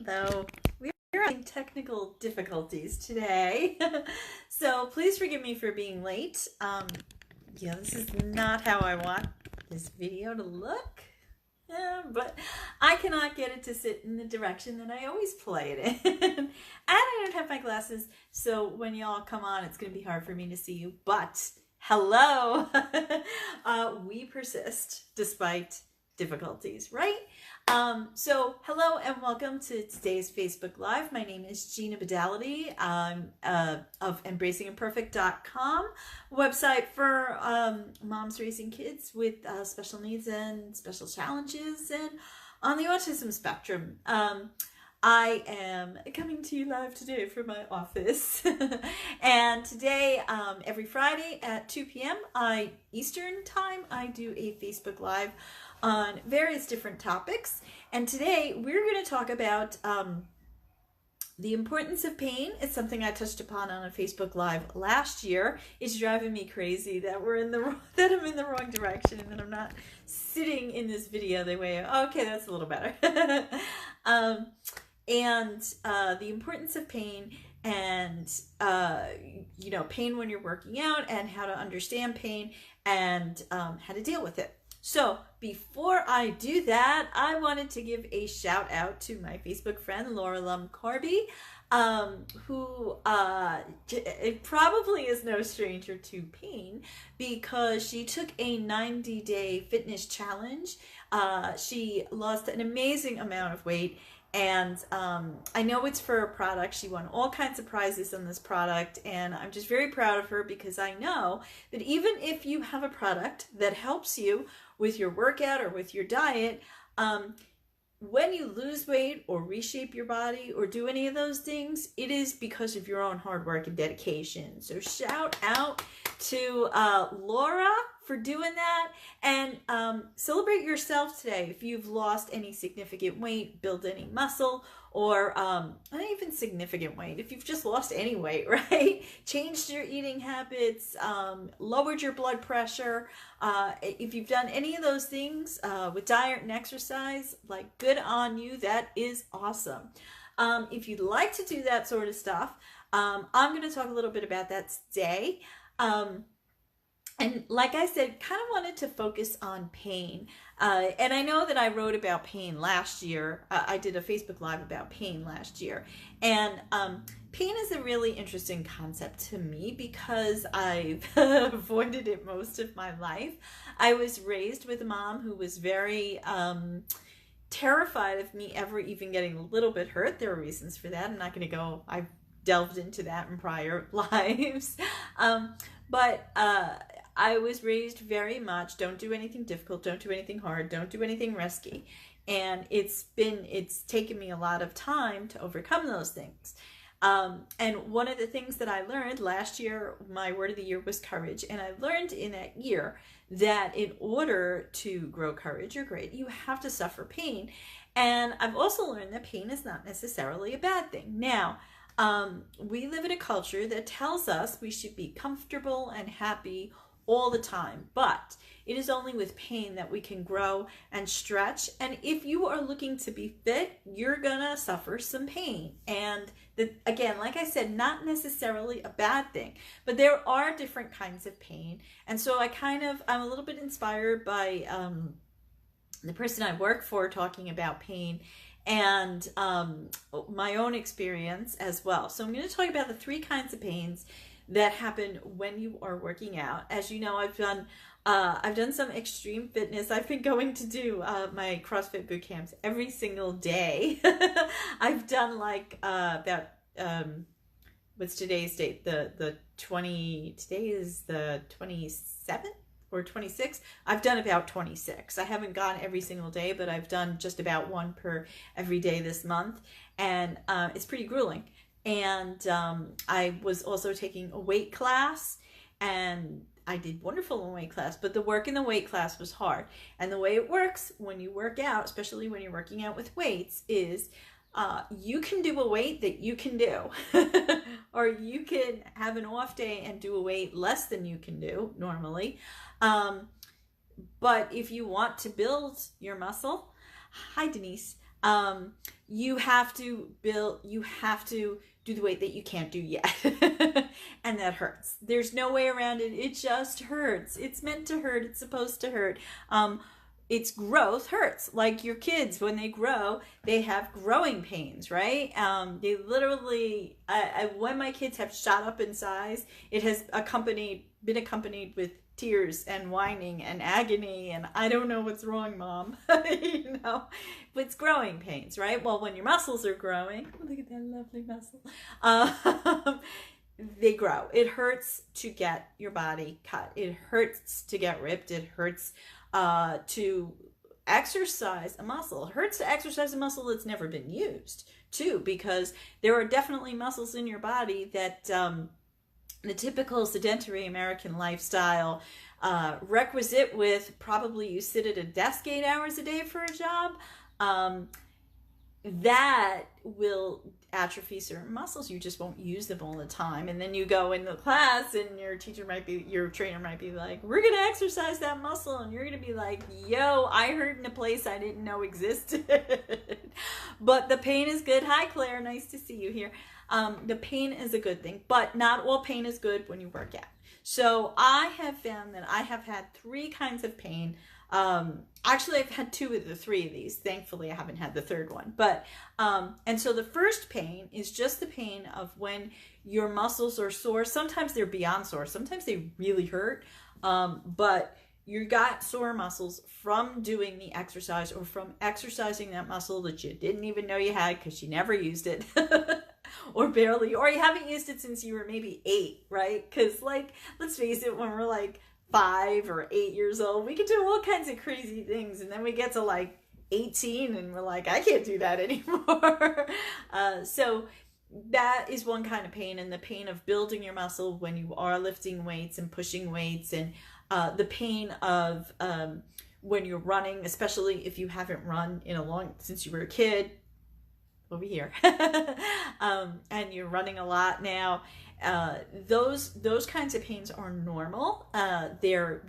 Hello. We're having technical difficulties today. So please forgive me for being late. Yeah, this is not how I want this video to look. But I cannot get it to sit in the direction that I always play it in. And I don't have my glasses, so when y'all come on, it's going to be hard for me to see you. But hello! We persist despite difficulties, right? So hello and welcome to today's Facebook Live. My name is Gina Badality. I'm of EmbracingImperfect.com, website for moms raising kids with special needs and special challenges and on the autism spectrum. I am coming to you live today from my office. And today, every Friday at 2 p.m. Eastern time, I do a Facebook Live on various different topics. And today we're going to talk about the importance of pain. It's something I touched upon on a Facebook Live last year. It's driving me crazy that I'm in the wrong direction and that I'm not sitting in this video the way. Okay, that's a little better. And the importance of pain and pain when you're working out and how to understand pain and how to deal with it. So before I do that, I wanted to give a shout out to my Facebook friend, Laura Lum Corby, who it probably is no stranger to pain because she took a 90-day fitness challenge. She lost an amazing amount of weight. And I know it's for a product. She won all kinds of prizes on this product, and I'm just very proud of her because I know that even if you have a product that helps you with your workout or with your diet, when you lose weight or reshape your body or do any of those things, it is because of your own hard work and dedication. So shout out to Laura for doing that, and celebrate yourself today if you've lost any significant weight, build any muscle, or not even significant weight, if you've just lost any weight, right? Changed your eating habits, lowered your blood pressure. If you've done any of those things with diet and exercise, like, good on you. That is awesome. If you'd like to do that sort of stuff, I'm going to talk a little bit about that today. And like I said, kind of wanted to focus on pain. And I know that I wrote about pain last year. I did a Facebook Live about pain last year. And pain is a really interesting concept to me because I've avoided it most of my life. I was raised with a mom who was very terrified of me ever even getting a little bit hurt. There are reasons for that. I'm not going to go, I've delved into that in prior lives. But I was raised very much, don't do anything difficult, don't do anything hard, don't do anything risky. And it's taken me a lot of time to overcome those things. And one of the things that I learned last year, my word of the year was courage. And I learned in that year that in order to grow courage or grit, you have to suffer pain. And I've also learned that pain is not necessarily a bad thing. Now, we live in a culture that tells us we should be comfortable and happy all the time, but it is only with pain that we can grow and stretch. And if you are looking to be fit, you're gonna suffer some pain. And again, like I said, not necessarily a bad thing, but there are different kinds of pain. And so I'm a little bit inspired by the person I work for talking about pain and my own experience as well. So I'm going to talk about the 3 kinds of pains that happen when you are working out. As you know, I've done some extreme fitness. I've been going to do my CrossFit boot camps every single day. I've done like about what's today's date? Today is the 27th or 26. I've done about 26. I haven't gone every single day, but I've done just about one per every day this month, and it's pretty grueling. And I was also taking a weight class, and I did wonderful in weight class, but the work in the weight class was hard. And the way it works when you work out, especially when you're working out with weights, is you can do a weight that you can do, or you can have an off day and do a weight less than you can do normally. But if you want to build your muscle, hi Denise, You have to do the weight that you can't do yet. And that hurts. There's no way around it. It just hurts. It's meant to hurt. It's supposed to hurt. Its growth hurts. Like your kids, when they grow, they have growing pains, right? They literally, when my kids have shot up in size, it has been accompanied with tears and whining and agony and I don't know what's wrong, Mom. You know, but it's growing pains, right? Well, when your muscles are growing, look at that lovely muscle. They grow. It hurts to get your body cut. It hurts to get ripped. It hurts to exercise a muscle. It hurts to exercise a muscle that's never been used, too, because there are definitely muscles in your body that the typical sedentary American lifestyle requisite with probably you sit at a desk 8 hours a day for a job, that will atrophy certain muscles. You just won't use them all the time. And then you go into class and your trainer might be like, we're going to exercise that muscle. And you're going to be like, yo, I hurt in a place I didn't know existed. But the pain is good. Hi, Claire. Nice to see you here. The pain is a good thing, but not all pain is good when you work out. So I have found that I have had 3 kinds of pain. Actually, I've had 2 of the 3 of these. Thankfully, I haven't had the 3rd one. But, and so the first pain is just the pain of when your muscles are sore. Sometimes they're beyond sore. Sometimes they really hurt. But you got sore muscles from doing the exercise or from exercising that muscle that you didn't even know you had because you never used it. Or barely, or you haven't used it since you were maybe 8, right? Because, like, let's face it, when we're like 5 or 8 years old, we can do all kinds of crazy things, and then we get to like 18 and we're like, I can't do that anymore. So that is one kind of pain, and the pain of building your muscle when you are lifting weights and pushing weights, and the pain of when you're running, especially if you haven't run since you were a kid. Over here. And you're running a lot now. Those kinds of pains are normal. They're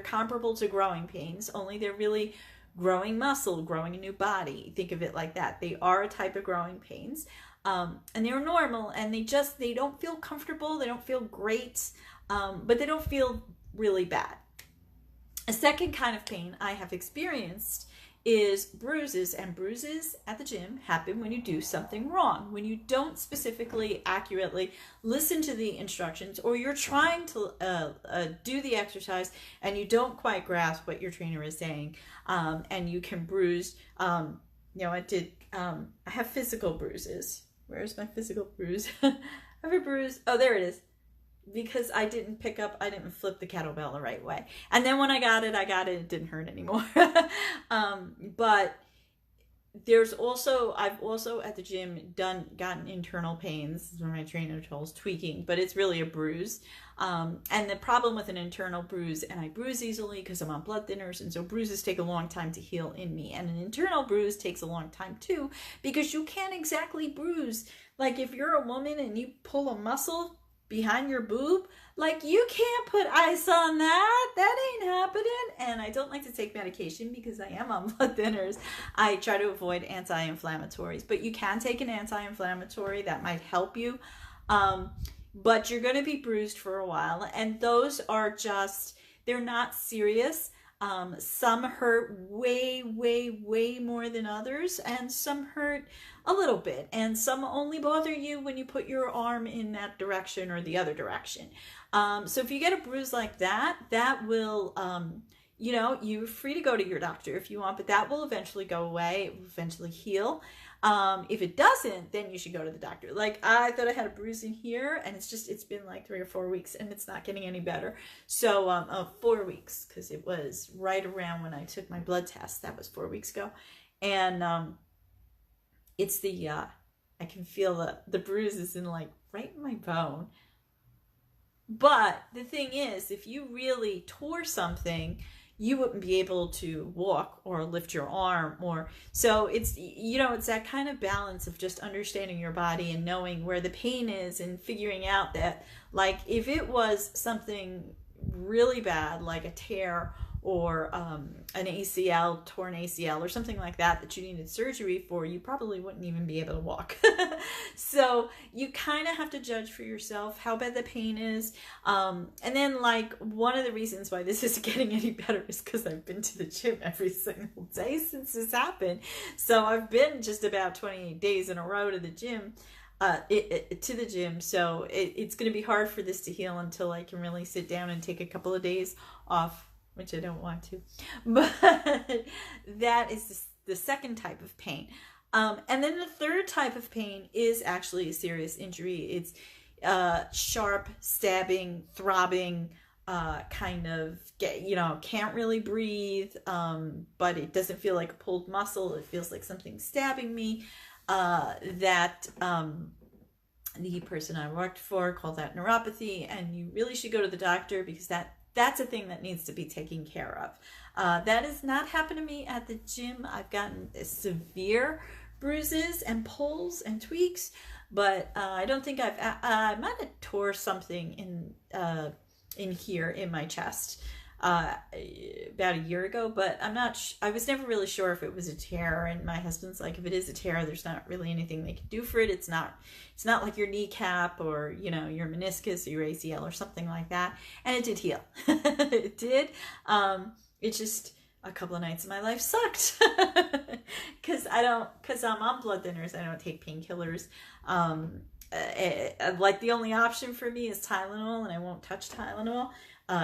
comparable to growing pains, only they're really growing muscle, growing a new body. Think of it like that. They are a type of growing pains. And they're normal, and they don't feel comfortable. They don't feel great. But they don't feel really bad. A second kind of pain I have experienced is bruises, and bruises at the gym happen when you do something wrong, when you don't specifically accurately listen to the instructions, or you're trying to do the exercise and you don't quite grasp what your trainer is saying, and you can bruise. I have physical bruises. Where's my physical bruise? I have a bruise. Oh, there it is. Because I didn't flip the kettlebell the right way. And then when I got it, it didn't hurt anymore. But I've also at the gym gotten internal pains. This is where my trainer tells tweaking, but it's really a bruise. And the problem with an internal bruise, and I bruise easily because I'm on blood thinners, and so bruises take a long time to heal in me. And an internal bruise takes a long time too, because you can't exactly bruise. Like if you're a woman and you pull a muscle behind your boob, like you can't put ice on that. That ain't happening. And I don't like to take medication because I am on blood thinners. I try to avoid anti-inflammatories, but you can take an anti-inflammatory that might help you. But you're going to be bruised for a while, and those are they're not serious. Some hurt way, way, way more than others, and some hurt a little bit, and some only bother you when you put your arm in that direction or the other direction. So if you get a bruise like that, that will, you're free to go to your doctor if you want, but that will eventually go away. It will eventually heal. If it doesn't, then you should go to the doctor. Like I thought I had a bruise in here, and it's been like 3 or 4 weeks, and it's not getting any better. So 4 weeks, because it was right around when I took my blood test. That was 4 weeks ago. And it's I can feel the bruises in like right in my bone. But the thing is, if you really tore something, you wouldn't be able to walk or lift your arm, so it's that kind of balance of just understanding your body and knowing where the pain is, and figuring out that, like, if it was something really bad like a tear or an ACL, torn ACL, or something like that that you needed surgery for, you probably wouldn't even be able to walk. So you kind of have to judge for yourself how bad the pain is. And then, like, one of the reasons why this isn't getting any better is because I've been to the gym every single day since this happened. So I've been just about 28 days in a row to the gym. So it's going to be hard for this to heal until I can really sit down and take a couple of days off, which I don't want to. But that is the second type of pain. And then the third type of pain is actually a serious injury. It's sharp, stabbing, throbbing, kind of can't really breathe, but it doesn't feel like a pulled muscle. It feels like something stabbing me. The person I worked for called that neuropathy, and you really should go to the doctor because that's a thing that needs to be taken care of. That has not happened to me at the gym. I've gotten severe bruises and pulls and tweaks, but I don't think I might have tore something in here in my chest about a year ago, but I was never really sure if it was a tear, and my husband's like, if it is a tear, there's not really anything they can do for it. It's not like your kneecap or, your meniscus or your ACL or something like that. And it did heal. It did. It just, a couple of nights of my life sucked because I'm on blood thinners. I don't take painkillers. Like, the only option for me is Tylenol, and I won't touch Tylenol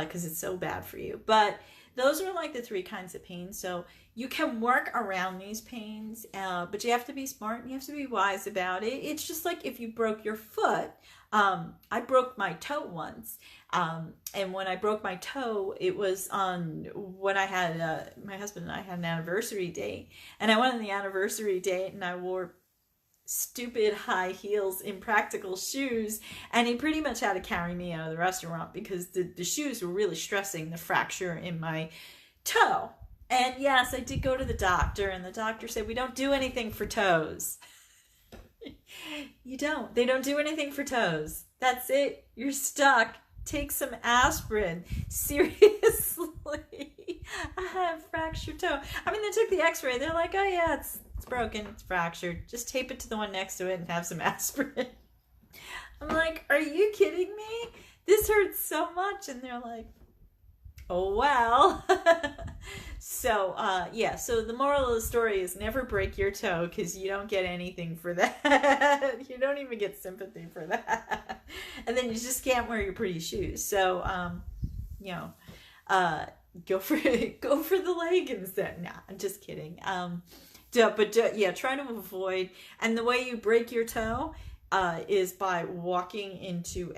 because it's so bad for you. But those are like the three kinds of pain. So you can work around these pains, but you have to be smart and you have to be wise about it. It's just like if you broke your foot. I broke my toe once. And when I broke my toe, it was when I had, my husband and I had an anniversary date. And I went on the anniversary date and I wore stupid high heels, impractical shoes, and he pretty much had to carry me out of the restaurant because the shoes were really stressing the fracture in my toe. And yes, I did go to the doctor, and the doctor said, we don't do anything for toes. They don't do anything for toes. That's it. You're stuck. Take some aspirin. Seriously. I have fractured toe. I mean, they took the x-ray. They're like, oh yeah, it's broken, it's fractured. Just tape it to the one next to it and have some aspirin. I'm like, are you kidding me? This hurts so much. And they're like, oh, well. So the moral of the story is never break your toe because you don't get anything for that. You don't even get sympathy for that. And then you just can't wear your pretty shoes. So, go for the leggings then. Nah, I'm just kidding. Try to avoid. And the way you break your toe is by walking into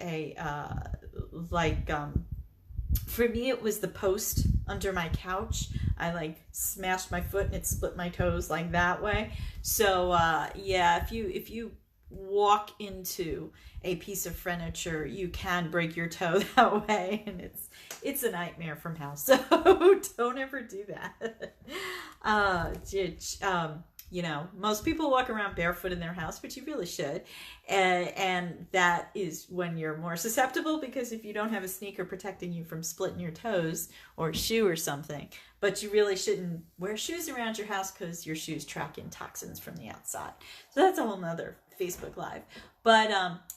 for me, it was the post under my couch. I smashed my foot and it split my toes that way. So if you walk into a piece of furniture, you can break your toe that way, and it's a nightmare from hell. So don't ever do that. Most people walk around barefoot in their house, but you really should. And that is when you're more susceptible, because if you don't have a sneaker protecting you from splitting your toes or a shoe or something, but you really shouldn't wear shoes around your house because your shoes track in toxins from the outside. So that's a whole nother Facebook Live. But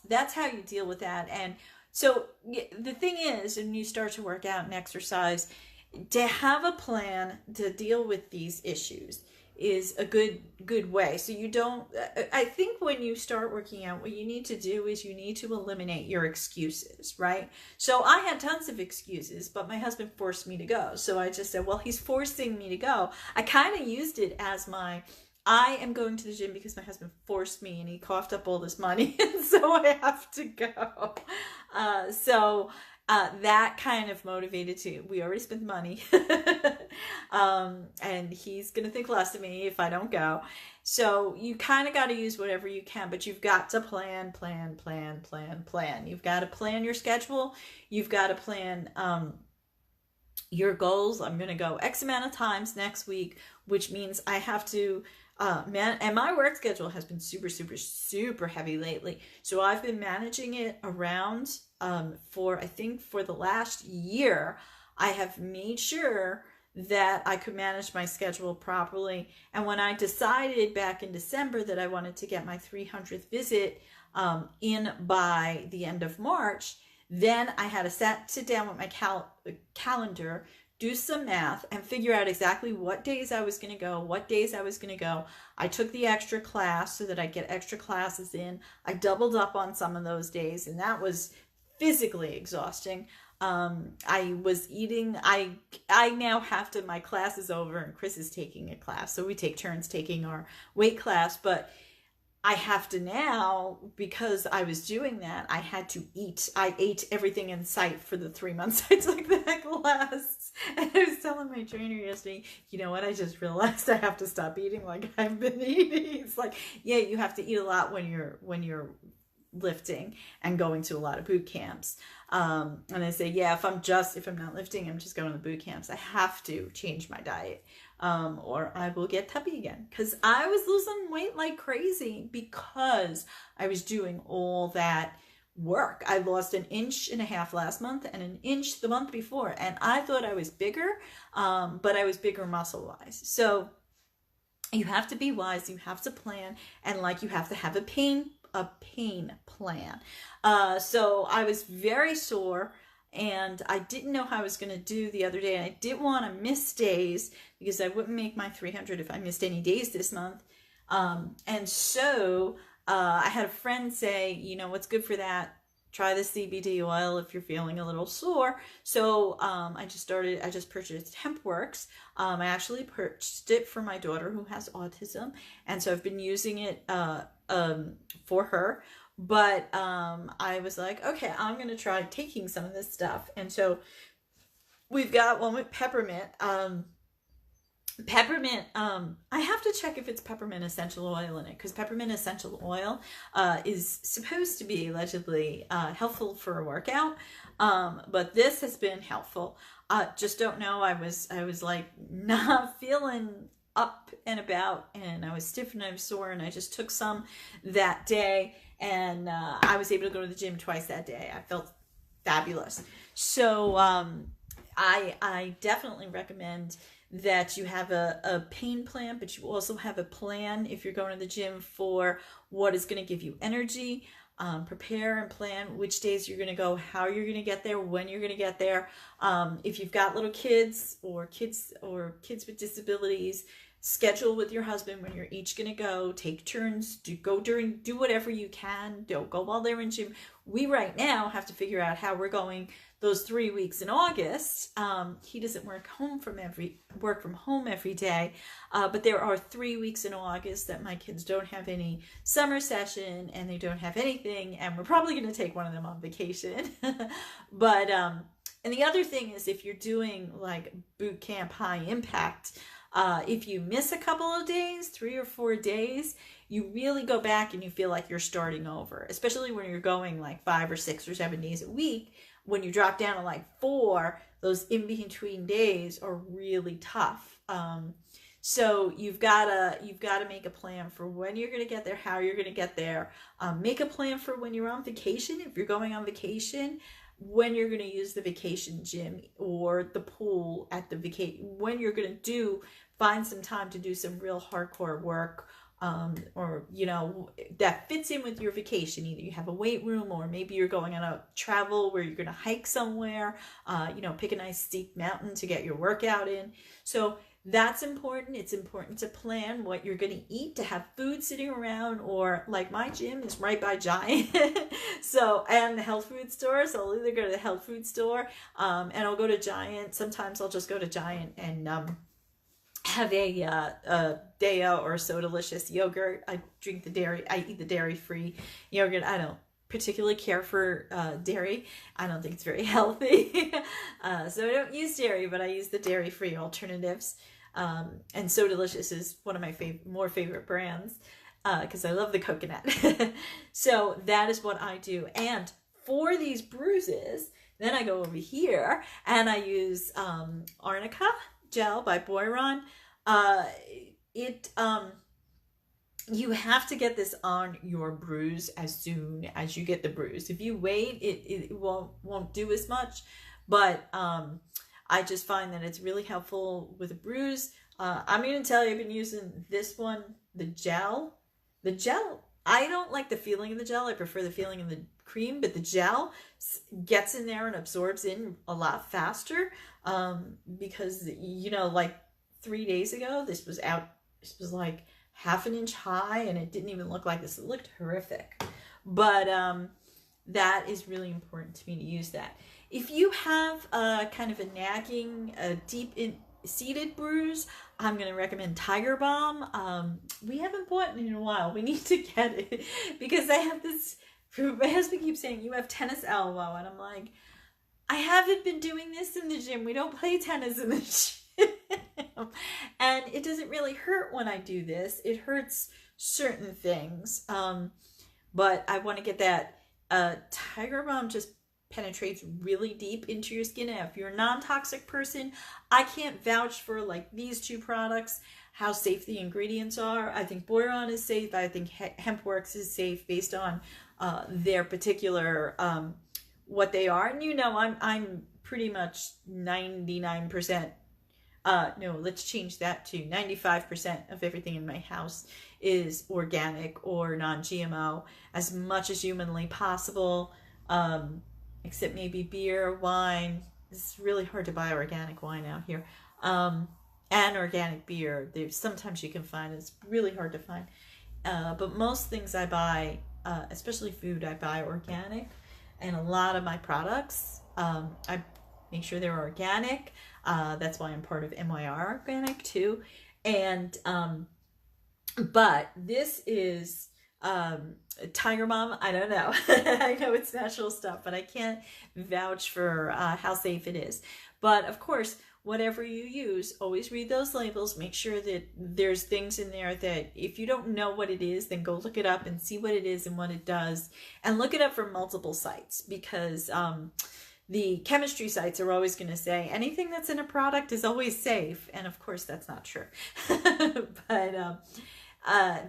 that's how you deal with that. And so the thing is, when you start to work out and exercise, to have a plan to deal with these issues is a good way. So you don't, I think when you start working out, what you need to do is you need to eliminate your excuses, right? So I had tons of excuses, but my husband forced me to go. So I just said, well, he's forcing me to go. I kind of used it as I am going to the gym because my husband forced me and he coughed up all this money, and so I have to go. That kind of motivated we already spent the money. And he's going to think less of me if I don't go. So you kind of got to use whatever you can, but you've got to plan. You've got to plan your schedule. You've got to plan, your goals. I'm going to go X amount of times next week, which means I have to, and my work schedule has been super, super, super heavy lately. So I've been managing it around, I think for the last year, I have made sure that I could manage my schedule properly. And when I decided back in December that I wanted to get my 300th visit in by the end of March, then I had to sit down with my calendar, do some math, and figure out exactly what days I was going to go, what days I was going to go. I took the extra class so that I get extra classes in. I doubled up on some of those days, and that was physically exhausting. I was eating, I now have to, my class is over and Chris is taking a class. So we take turns taking our weight class, but I have to now, because I was doing that, I had to eat. I ate everything in sight for the 3 months I took that class. And I was telling my trainer yesterday, you know what, I just realized I have to stop eating like I've been eating. It's like, yeah, you have to eat a lot when you're lifting and going to a lot of boot camps. And I say, yeah, if I'm not lifting, I'm just going to the boot camps. I have to change my diet, or I will get tubby again. Cause I was losing weight like crazy because I was doing all that work. I lost 1.5 inches last month and 1 inch the month before. And I thought I was bigger, but I was bigger muscle wise. So you have to be wise, you have to plan, and like you have to have a pain plan. So I was very sore and I didn't know how I was going to do the other day. And I didn't want to miss days because I wouldn't make my 300 if I missed any days this month. And so I had a friend say, you know, what's good for that? Try the CBD oil if you're feeling a little sore. So I just purchased HempWorks. I actually purchased it for my daughter who has autism. And so I've been using it for her. But I was like, okay, I'm going to try taking some of this stuff. And so we've got one with peppermint. Peppermint, I have to check if it's peppermint essential oil in it, because peppermint essential oil is supposed to be allegedly helpful for a workout, but this has been helpful. Just don't know, I was like not feeling up and about, and I was stiff and I was sore, and I just took some that day, and I was able to go to the gym twice that day. I felt fabulous. So I definitely recommend that you have a pain plan, but you also have a plan if you're going to the gym for what is going to give you energy. Prepare and plan which days you're going to go, how you're going to get there, when you're going to get there. If you've got little kids or kids with disabilities, schedule with your husband when you're each going to go. Take turns, do whatever you can. Don't go while they're in gym. We right now have to figure out how we're going those 3 weeks in August. He doesn't work from home every day, but there are 3 weeks in August that my kids don't have any summer session and they don't have anything, and we're probably going to take one of them on vacation. But and the other thing is, if you're doing like boot camp high impact, if you miss a couple of days, 3 or 4 days, you really go back and you feel like you're starting over, especially when you're going like 5 or 6 or 7 days a week. When you drop down to like 4, those in between days are really tough. So you've got to make a plan for when you're going to get there, how you're going to get there. Make a plan for when you're on vacation. If you're going on vacation, when you're going to use the vacation gym or the pool at the vacation, when you're going to find some time to do some real hardcore work, or, you know, that fits in with your vacation. Either you have a weight room, or maybe you're going on a travel where you're going to hike somewhere, you know, pick a nice steep mountain to get your workout in. So that's important. It's important to plan what you're going to eat, to have food sitting around, or like my gym is right by Giant. So, and the health food store. So I'll either go to the health food store, and I'll go to Giant. Sometimes I'll just go to Giant and, have a Deo or So Delicious yogurt. I eat the dairy-free yogurt. I don't particularly care for dairy. I don't think it's very healthy. So I don't use dairy, but I use the dairy-free alternatives. And So Delicious is one of my more favorite brands, because I love the coconut. So that is what I do. And for these bruises, then I go over here and I use Arnica gel by Boiron. You have to get this on your bruise as soon as you get the bruise. If you wait, it won't do as much. But I just find that it's really helpful with a bruise. I'm going to tell you, I've been using this one, the gel. The gel, I don't like the feeling of the gel. I prefer the feeling of the cream, but the gel gets in there and absorbs in a lot faster. Because, like 3 days ago, this was out, this was like half an inch high, and it didn't even look like this. It looked horrific. But that is really important to me to use that. If you have kind of a nagging, deep-seated bruise, I'm going to recommend Tiger Balm. We haven't bought it in a while. We need to get it because I have this, my husband keeps saying, you have tennis elbow. And I'm like, I haven't been doing this in the gym. We don't play tennis in the gym. And it doesn't really hurt when I do this. It hurts certain things. But I want to get that. Tiger Balm just penetrates really deep into your skin. And if you're a non-toxic person, I can't vouch for like these two products, how safe the ingredients are. I think Boiron is safe. I think HempWorks is safe based on their particular what they are. And I'm pretty much 99%. No, let's change that to 95% of everything in my house is organic or non-GMO as much as humanly possible. Except maybe beer, wine. It's really hard to buy organic wine out here. And organic beer. Sometimes you can find, it's really hard to find. But most things I buy, especially food, I buy organic. And a lot of my products, I make sure they're organic. That's why I'm part of MYR Organic too. And, but this is, Tiger Balm, I don't know. I know it's natural stuff, but I can't vouch for how safe it is. But of course, whatever you use, always read those labels. Make sure that there's things in there that if you don't know what it is, then go look it up and see what it is and what it does. And look it up from multiple sites because the chemistry sites are always going to say anything that's in a product is always safe. And of course, that's not true. But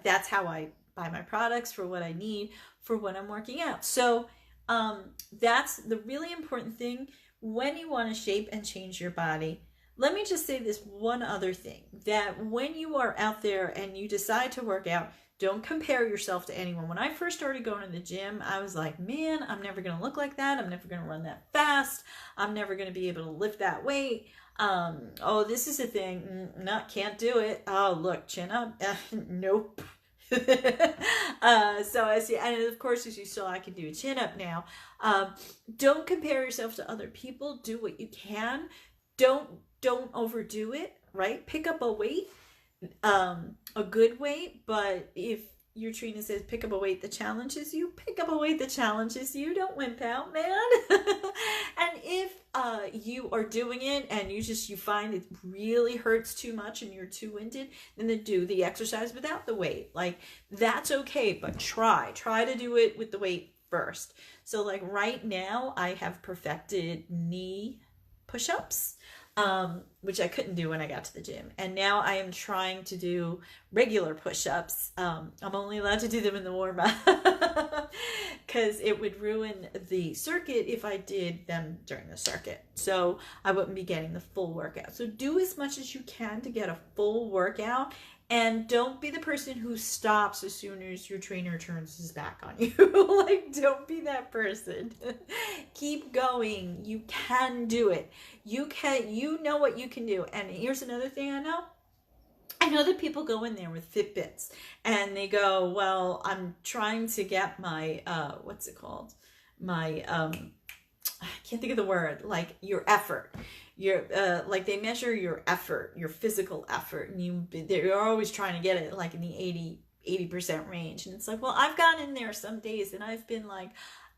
that's how I buy my products for what I need for when I'm working out. So that's the really important thing when you want to shape and change your body. Let me just say this one other thing, that when you are out there and you decide to work out, don't compare yourself to anyone. When I first started going to the gym, I was like, man, I'm never going to look like that. I'm never going to run that fast. I'm never going to be able to lift that weight. Oh, this is a thing. Can't do it. Oh, look, chin up. Nope. So and of course, as you saw, I can do a chin up now. Don't compare yourself to other people. Do what you can. Don't overdo it, right? Pick up a weight, a good weight. But if your trainer says pick up a weight that challenges you, pick up a weight that challenges you. Don't wimp out, man. And if you are doing it and you find it really hurts too much and you're too winded, then do the exercise without the weight. Like, that's okay, but try to do it with the weight first. So like right now I have perfected knee push-ups, which I couldn't do when I got to the gym. And now I am trying to do regular push-ups. I'm only allowed to do them in the warm-up because it would ruin the circuit if I did them during the circuit. So I wouldn't be getting the full workout. So do as much as you can to get a full workout. And don't be the person who stops as soon as your trainer turns his back on you. Like, don't be that person. Keep going. You can do it. You know what you can do. And here's another thing I know. I know that people go in there with Fitbits and they go, well, I'm trying to get my, what's it called? My, I can't think of the word, like your effort. Your like they measure your effort, your physical effort, and they're always trying to get it like in the 80% range. And it's like, well, I've gone in there some days and I've been like,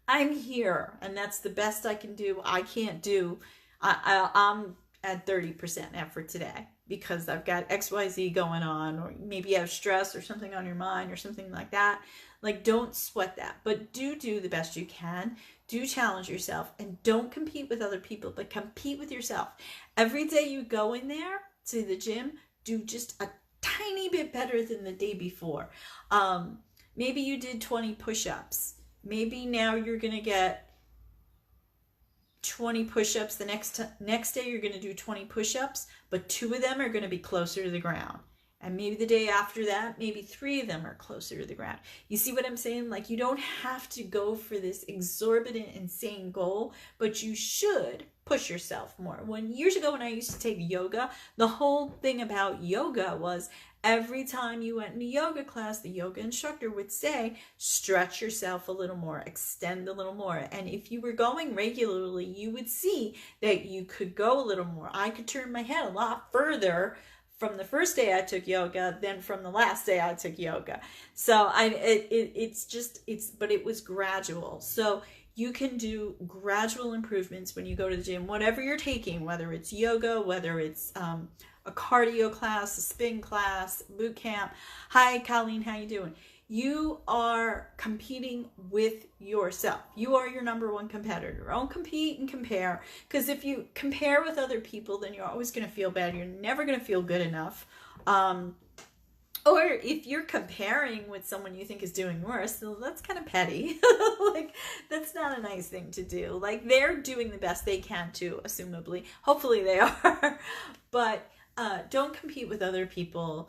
I'm here and that's the best I can do. I can't do, I'm at 30% effort today because I've got XYZ going on, or maybe you have stress or something on your mind or something like that. Like, don't sweat that, but do the best you can. Do challenge yourself and don't compete with other people, but compete with yourself. Every day you go in there to the gym, do just a tiny bit better than the day before. Maybe you did 20 push-ups. Maybe now you're going to get 20 push-ups. The next day you're going to do 20 push-ups, but 2 of them are going to be closer to the ground. And maybe the day after that, maybe 3 of them are closer to the ground. You see what I'm saying? Like, you don't have to go for this exorbitant, insane goal, but you should push yourself more. Years ago when I used to take yoga, the whole thing about yoga was every time you went into yoga class, the yoga instructor would say, stretch yourself a little more, extend a little more. And if you were going regularly, you would see that you could go a little more. I could turn my head a lot further from the first day I took yoga than from the last day I took yoga. So but it was gradual. So you can do gradual improvements when you go to the gym, whatever you're taking, whether it's yoga, whether it's a cardio class, a spin class, boot camp. Hi, Colleen, how you doing? You are competing with yourself. You are your number one competitor. Don't compete and compare, because if you compare with other people, then you're always going to feel bad. You're never going to feel good enough. Or if you're comparing with someone you think is doing worse, so that's kind of petty. Like, that's not a nice thing to do. Like, they're doing the best they can too, assumably. Hopefully they are. But don't compete with other people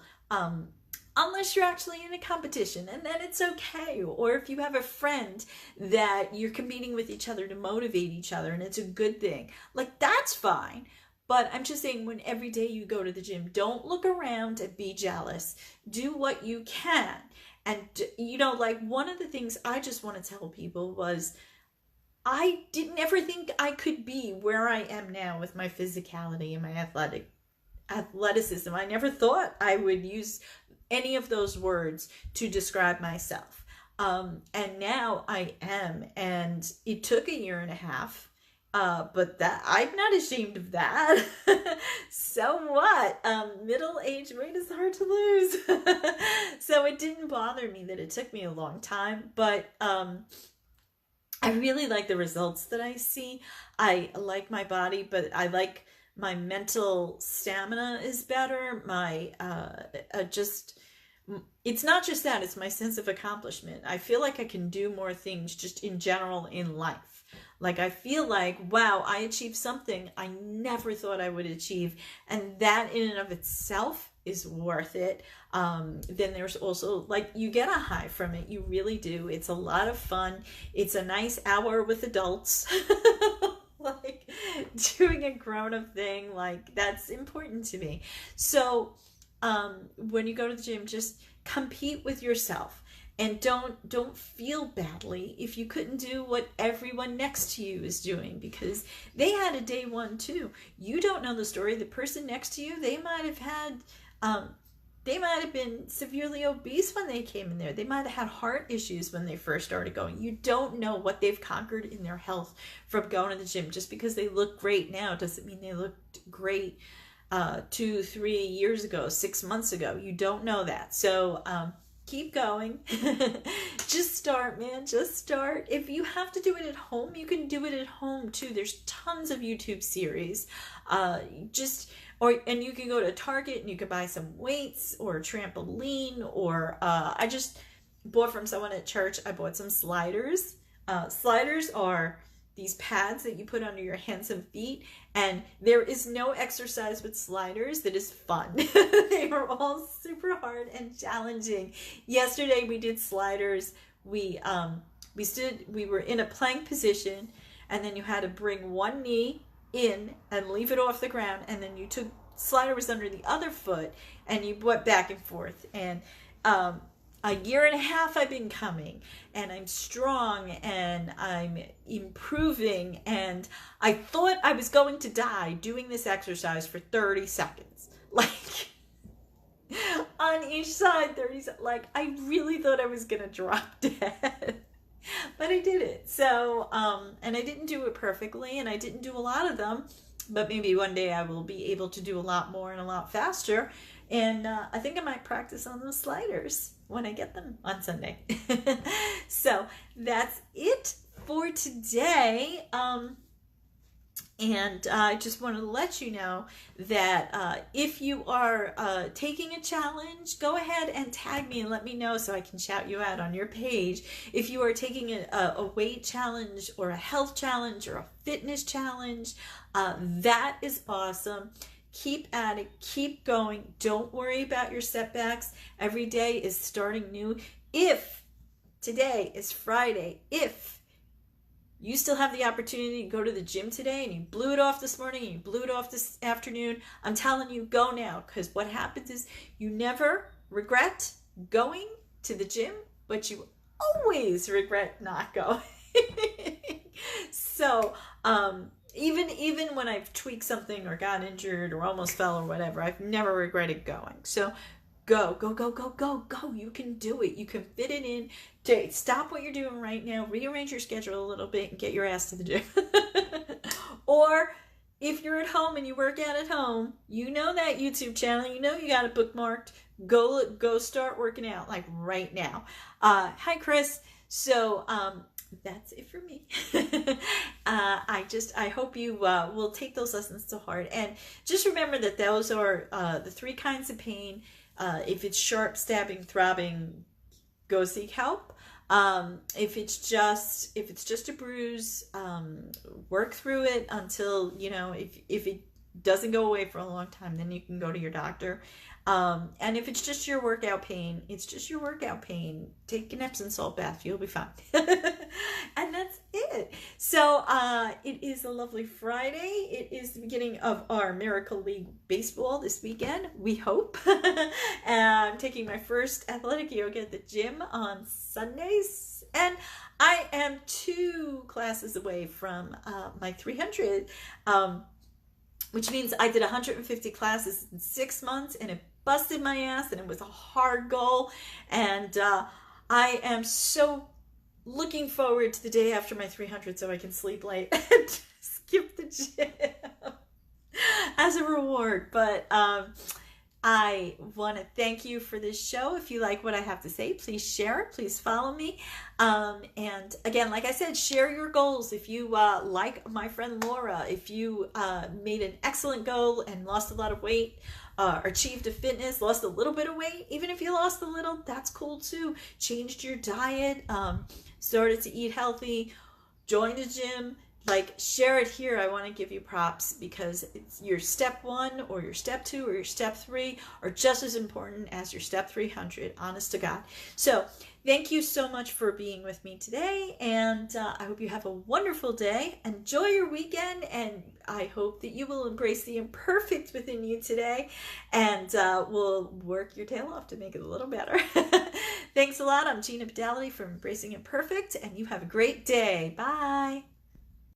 unless you're actually in a competition, and then it's okay. Or if you have a friend that you're competing with each other to motivate each other, and it's a good thing, like, that's fine. But I'm just saying, when every day you go to the gym, don't look around and be jealous. Do what you can. And, you know, like, one of the things I just want to tell people was, I didn't ever think I could be where I am now with my physicality and my athleticism. I never thought I would use any of those words to describe myself. And now I am. And it took 1.5 years. But that, I'm not ashamed of that. So what? Middle-aged weight is hard to lose. So it didn't bother me that it took me a long time, but I really like the results that I see. I like my body, but I like my mental stamina is better. My it's not just that, it's my sense of accomplishment. I feel like I can do more things just in general in life. Like, I feel like, wow, I achieved something I never thought I would achieve. And that in and of itself is worth it. Then there's also, like, you get a high from it. You really do. It's a lot of fun. It's a nice hour with adults. Like, doing a grown-up thing, like, that's important to me. So when you go to the gym, just compete with yourself. And don't feel badly if you couldn't do what everyone next to you is doing, because they had a day one too. You don't know the story. The person next to you, they might have been severely obese when they came in there. They might have had heart issues when they first started going. You don't know what they've conquered in their health from going to the gym. Just because they look great now doesn't mean they looked great 2-3 years ago, 6 months ago. You don't know that. So keep going. Just start, man. Just start. If you have to do it at home, you can do it at home too. There's tons of YouTube series. And you can go to Target and you can buy some weights or a trampoline, or I just bought from someone at church. I bought some sliders. Sliders are these pads that you put under your hands and feet, and there is no exercise with sliders that is fun. They are all super hard and challenging. Yesterday we did sliders. We were in a plank position, and then you had to bring one knee in and leave it off the ground, and then you took sliders under the other foot and you went back and forth. And 1.5 years I've been coming, and I'm strong and I'm improving, and I thought I was going to die doing this exercise for 30 seconds. Like, on each side, 30 seconds. Like, I really thought I was gonna drop dead. But I did it. So, and I didn't do it perfectly, and I didn't do a lot of them, but maybe one day I will be able to do a lot more and a lot faster. And I think I might practice on those sliders when I get them on Sunday. So that's it for today. And I just wanted to let you know that if you are taking a challenge, go ahead and tag me and let me know so I can shout you out on your page. If you are taking a weight challenge or a health challenge or a fitness challenge, that is awesome. Keep at it, keep going. Don't worry about your setbacks. Every day is starting new. If today is Friday, if you still have the opportunity to go to the gym today and you blew it off this morning and you blew it off this afternoon, I'm telling you, go now, because what happens is you never regret going to the gym, but you always regret not going. So even when I've tweaked something or got injured or almost fell or whatever, I've never regretted going. So go. You can do it. You can fit it in. Stop what you're doing right now. Rearrange your schedule a little bit and get your ass to the gym. Or if you're at home and you work out at home, you know that YouTube channel. You know you got it bookmarked. Go start working out like right now. Hi, Chris. So that's it for me. I hope you will take those lessons to heart. And just remember that those are the 3 kinds of pain. If it's sharp, stabbing, throbbing, go seek help. If it's just a bruise, work through it until, if it doesn't go away for a long time, then you can go to your doctor. And if it's just your workout pain, it's just your workout pain. Take an Epsom salt bath, you'll be fine. And that's it. So it is a lovely Friday. It is the beginning of our Miracle League baseball this weekend, we hope. I'm taking my first athletic yoga at the gym on Sundays. And I am 2 classes away from my 300, which means I did 150 classes in 6 months, and it busted my ass, and it was a hard goal. And I am so looking forward to the day after my 300 so I can sleep late and skip the gym as a reward. But I want to thank you for this show. If you like what I have to say, please share it. Please follow me. And again, like I said, share your goals. If you like my friend Laura, if you made an excellent goal and lost a lot of weight, achieved a fitness, lost a little bit of weight, even if you lost a little, that's cool too. Changed your diet, started to eat healthy, joined a gym. Like, share it here. I want to give you props because it's your step 1 or your step 2 or your step 3 are just as important as your step 300, honest to God. So thank you so much for being with me today, and I hope you have a wonderful day. Enjoy your weekend, and I hope that you will embrace the imperfect within you today, and will work your tail off to make it a little better. Thanks a lot. I'm Gina Pedality from Embracing Imperfect, and you have a great day. Bye.